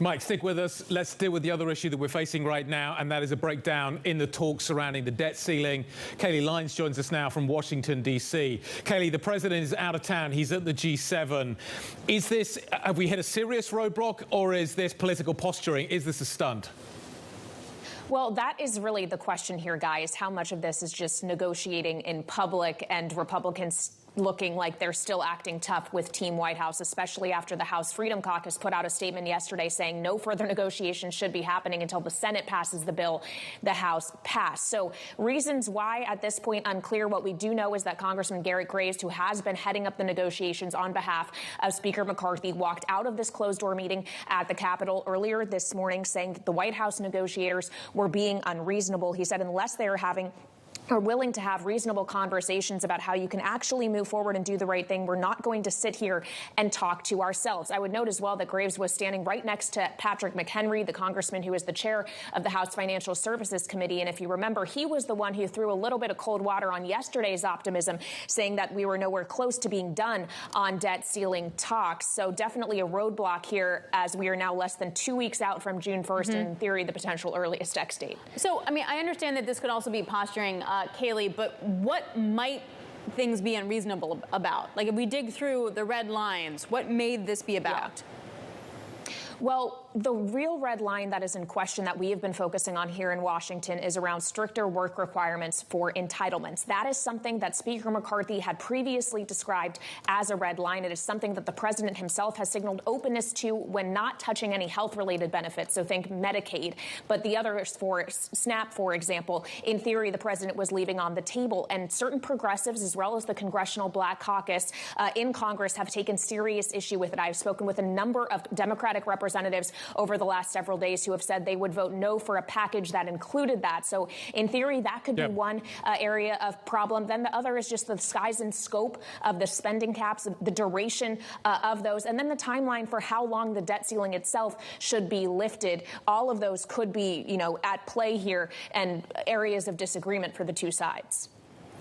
Mike, stick with us. Let's deal with the other issue that we're facing right now, and that is a breakdown in the talks surrounding the debt ceiling. Kailey Leinz joins us now from Washington, D.C. Kailey, the president is out of town. He's at the G7. Have we hit a serious roadblock, or is this political posturing? Is this a stunt? Well, that is really the question here, guys. How much of this is just negotiating in public and Republicans looking like they're still acting tough with Team White House, especially after the House Freedom Caucus put out a statement yesterday saying no further negotiations should be happening until the Senate passes the bill the House passed. So reasons why at this point unclear. What we do know is that Congressman Garrett Graves, who has been heading up the negotiations on behalf of Speaker McCarthy, walked out of this closed-door meeting at the Capitol earlier this morning saying that the White House negotiators were being unreasonable. He said unless they are willing to have reasonable conversations about how you can actually move forward and do the right thing, we're not going to sit here and talk to ourselves. I would note as well that Graves was standing right next to Patrick McHenry, the congressman who is the chair of the House Financial Services Committee. And if you remember, he was the one who threw a little bit of cold water on yesterday's optimism, saying that we were nowhere close to being done on debt ceiling talks. So definitely a roadblock here as we are now less than 2 weeks out from June 1st, and in theory, the potential earliest X date. So, I mean, I understand that this could also be posturing, Kailey, but what might things be unreasonable about? Like, if we dig through the red lines, what may this be about? Yeah. Well, the real red line that is in question that we have been focusing on here in Washington is around stricter work requirements for entitlements. That is something that Speaker McCarthy had previously described as a red line. It is something that the president himself has signaled openness to when not touching any health-related benefits, so think Medicaid. But the others, for SNAP, for example, in theory, the president was leaving on the table. And certain progressives, as well as the Congressional Black Caucus in Congress, have taken serious issue with it. I've spoken with a number of Democratic representatives over the last several days who have said they would vote no for a package that included that. So in theory, that could be one area of problem. Then the other is just the size and scope of the spending caps, the duration of those, and then the timeline for how long the debt ceiling itself should be lifted. All of those could be, at play here and areas of disagreement for the two sides.